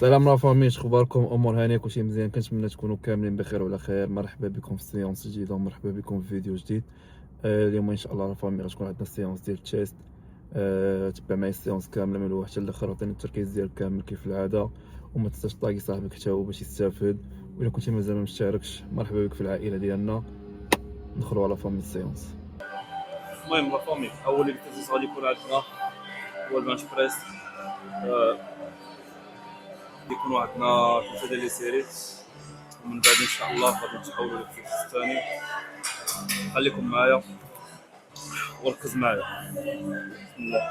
سلام لا فامي، اخباركم؟ امور هانيه؟ كلشي مزيان؟ كنتمنى تكونوا كاملين بخير وعلى خير. مرحبا بكم في سيونس جديده ومرحبا بكم في فيديو جديد. اليوم ان شاء الله لا فامي غتكون عندنا سيونس ديال التشيست. تبع معايا السيونس كامله من الاول حتى الاخر، عطيني التركيز ديالك كامل كيف العاده، وما تنساش طاقي صاحبك حتى هو باش يستافد. والا كنتي مازال ما مشتركش، مرحبا بك في العائله ديالنا. ندخلوا على فامي السيونس. المهم لا فامي، اول اكسرسايز غادي يكون عندنا هو البانش بريس. يكونوا عندنا 3 ديال لي سيري، ومن بعد ان شاء الله غادي نتحولوا للاكسرسايز الثاني. خليكم معايا وركز معايا. بسم الله.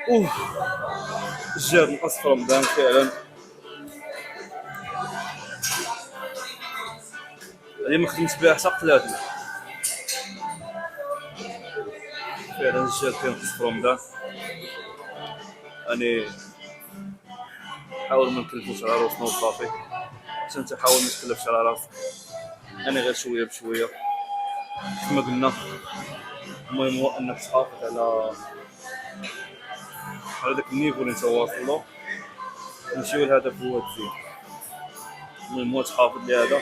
اوه، الجهد نقص في رمضان فعلا. هذه ما خدمت بها حتى قتلاتني. فعلا الجهد كينقص في رمضان. اني حاول ما نكلفوش على راسنا وصافي، حتى انت حاول ما تكلفش على راسك. انا غير شويه بشويه كما قلنا. المهم هو انك تحافظ على داك النيفو اللي انت واصل له. ماشي هو الهدف هو تزيد. المهم هو تحافظ لهذا،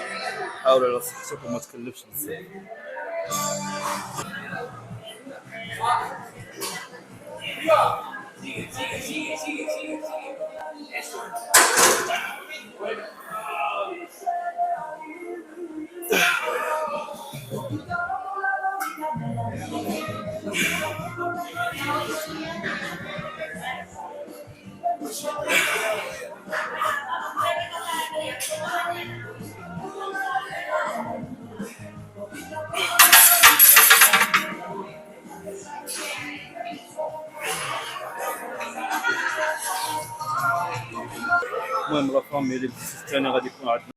حاول على صحتك وما تكلفش بزاف. المهم لا فامي، الثاني غادي يكون عندنا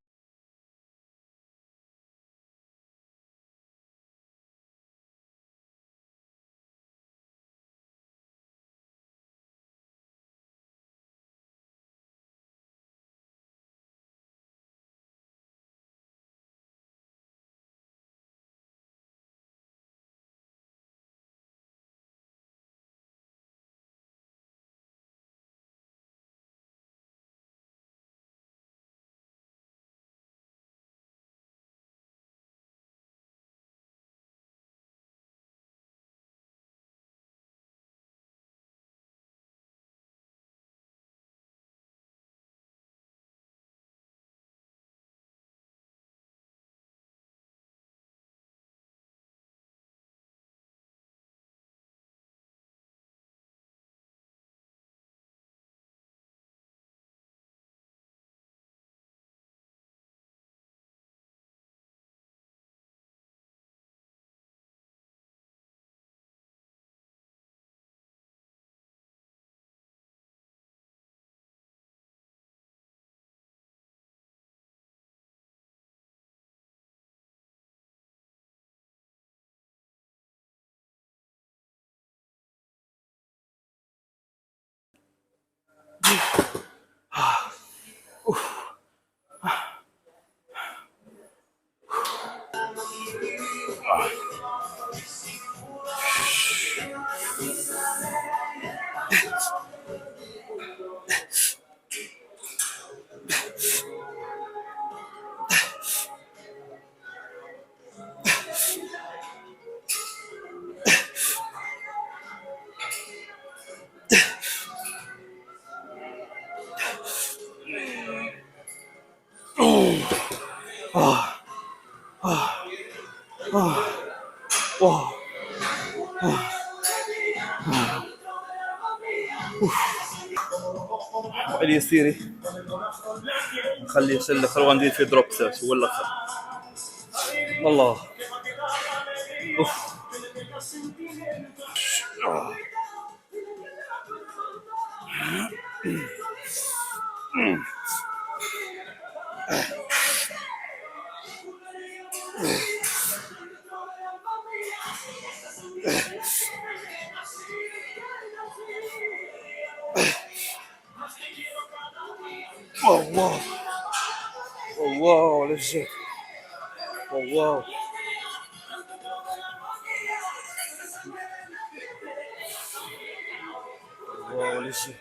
واه. وعلي سيري نخليه يسلك وندير فيه دروب سيرش ولا خير. والله اوف. واو واو واو على الجهد. واو واو على الجهد.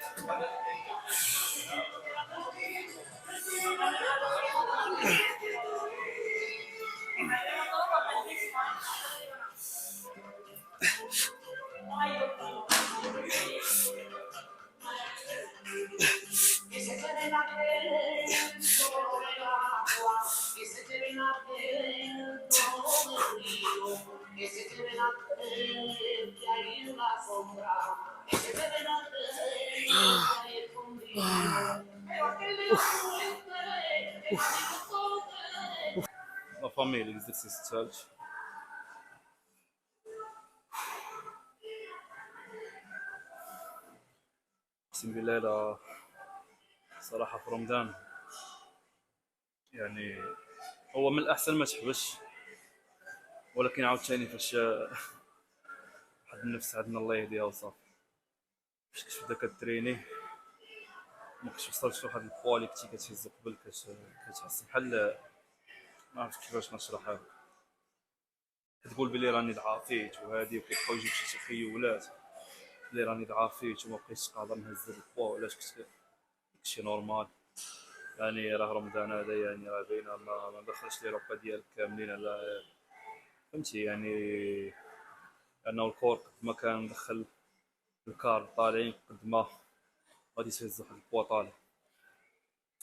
لا فاميلي اكزرسيس الثالث. اقسم بالله لا صراحه في رمضان يعني هو من الاحسن ما تحبش، ولكن عاوتاني فاش واحد النفس عندنا الله يهديها وصافي، فاش كتبدا كتريني ما كتوصلش لواحد البوا اللي كنتي كتهز قبل، كتحس بحال ما عرفتش كيفاش نشرحها. كتقول بلي راني ضعفيت وهادي، وكيبقاو يجيو شي تخيلات بلي راني ضعفيت وما بقيتش قادر نهز البوا، علاش كنت شي نورمال. يعني راه رمضان هذا يعني راه باينه ما دخلش لي روبا ديالك كاملين على فهمتي يعني، لانه الكور قد ما كان مدخل الكار طالعين قد ما غادي تهز واحد البوا طالع،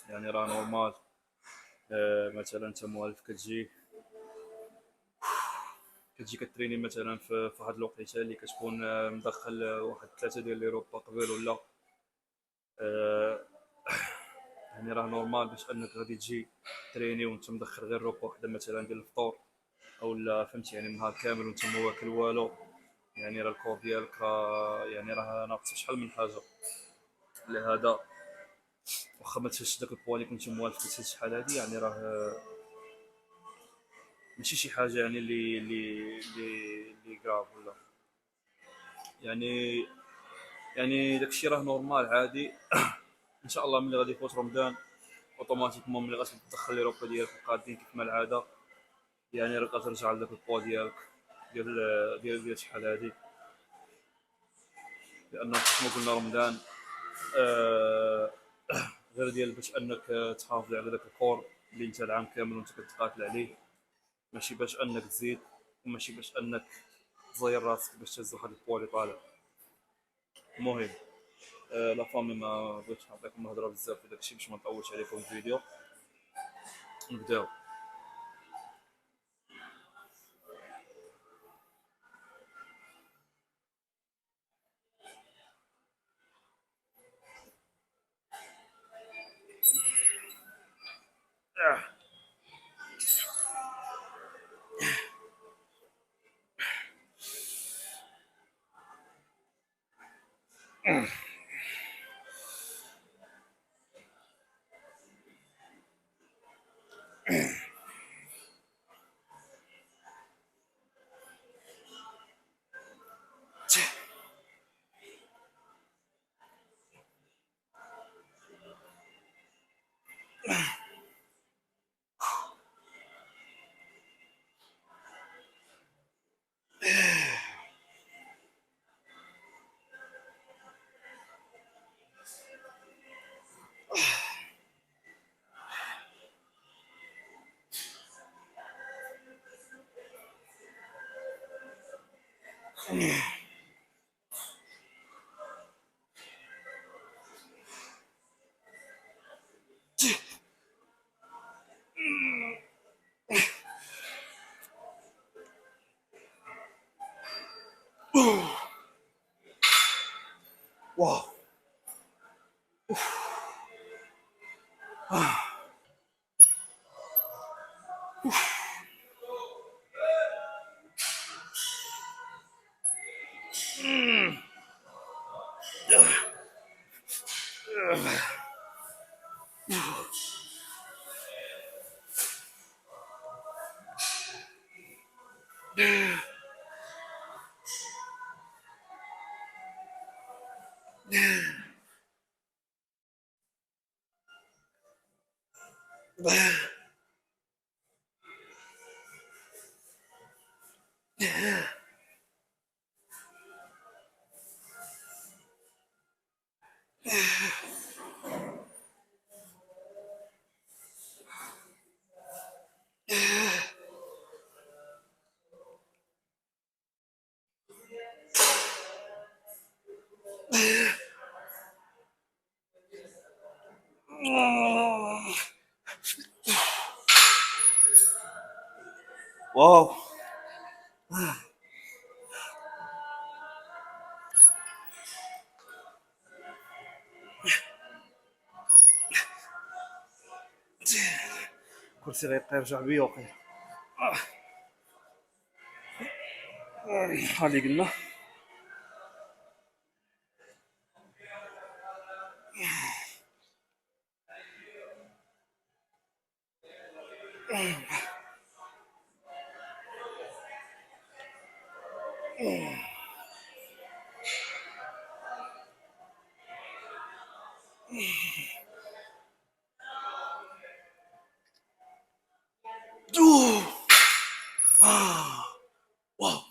يعني راه نورمال. مثلا انت موالف كتجي كتريني مثلا في واحد الوقيته اللي كتكون مدخل واحد 3 ديال لي روبا قبل ولا يعني راه نورمال باش انك غادي تجي تريني وانت مدخل غير روبا وحده مثلا ديال الفطور او لا فهمتي، يعني النهار كامل وانت ما واكل والو، يعني راه الكور ديالك يعني راه ناقص شحال من حاجه. لهذا واخا ما تهزش داك البوا اللي كنت موالف كتهز شحال هادي، يعني راه ماشي شي حاجه يعني اللي كراف ولا يعني، يعني داكشي راه نورمال عادي. ان شاء الله ملي غادي يفوت رمضان اوتوماتيكمون ملي غادي تدخل لي روبا ديالك القادين كيف ما العاده، يعني راه غترجع لذاك البوا ديالك ديال شحال هادي، لانه كما قلنا رمضان آه غير ديال باش انك تحافظ على داك الكور اللي انت العام كامل وانت كتقاتل عليه، ماشي باش انك تزيد وماشي باش انك تزير راسك باش تهز واحد البوا اللي طالع. المهم لا فامي ما بغيتش نعطيكم الهضره بزاف في داكشي باش ما نطولش عليكم الفيديو، نبداو. واو. واو. كرسي غيبقى يرجع بيا وقيل. هادي قلنا. واو.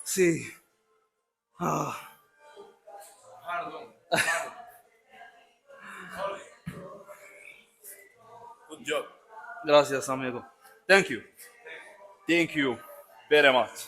سي. Good job. Gracias, amigo. Thank you. Thank you very much.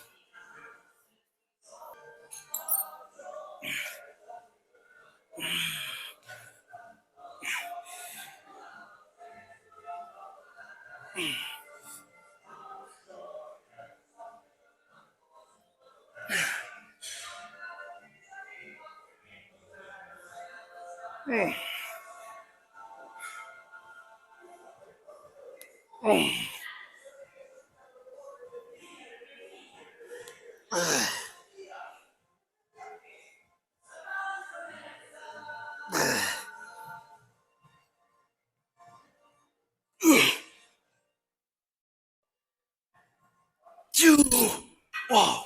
واو.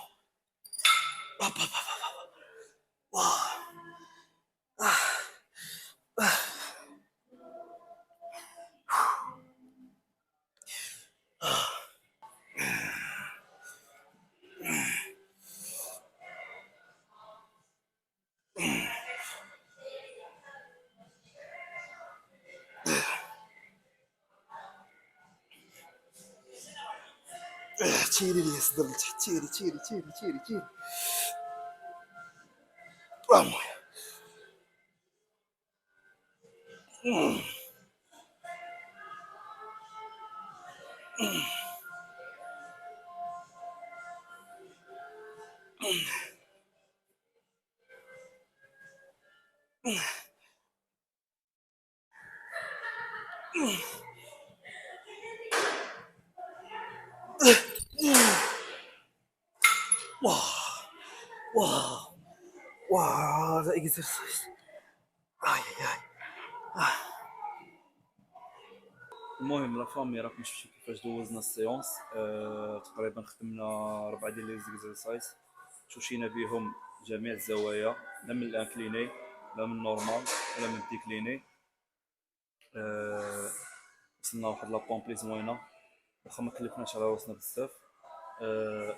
تيري لي صدر لتحت. تيري تيري تيري تيري تيري. واو. واو. واو. هذا اكسرسايز. اي اي. المهم لا فامي راكم شفتوا كيفاش دوزنا السيونس. تقريبا خدمنا 4 ديال لي زيكزرسايز، مشينا بهم جميع الزوايا، لا من الانكليني لا من النورمال ولا من الديكليني. وصلنا لواحد لابومبلي زوينه، واخا ما كلفناش على راسنا بزاف. آه،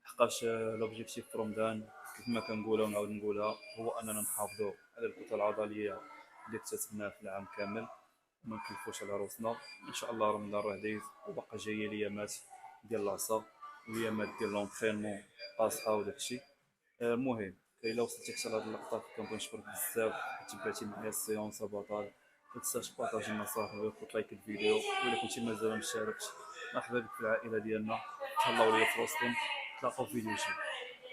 لحقاش لوبجيكتيف في رمضان كيف ما كنقولها ونعاود نقولها هو اننا نحافظوا على الكتله العضليه اللي اكتسبناها في العام كامل، وما نكلفوش على روسنا. ان شاء الله رمضان راه دايز وباقا جايه الايامات ديال العصا والايامات ديال لونطرينمون قاصحه وداكشي. المهم الا وصلتي حتى لهاد اللقطه كنبغي نشكرك بزاف تبعتي معايا السيونس بطال. ما تنساش بارطاجي مع صاحبك وتلايك الفيديو، والا كنتي مازال ما مشاركش مرحبا بك في العائله ديالنا، تهلاو ليا في وسطهم. تلاقاو في فيديو جديد.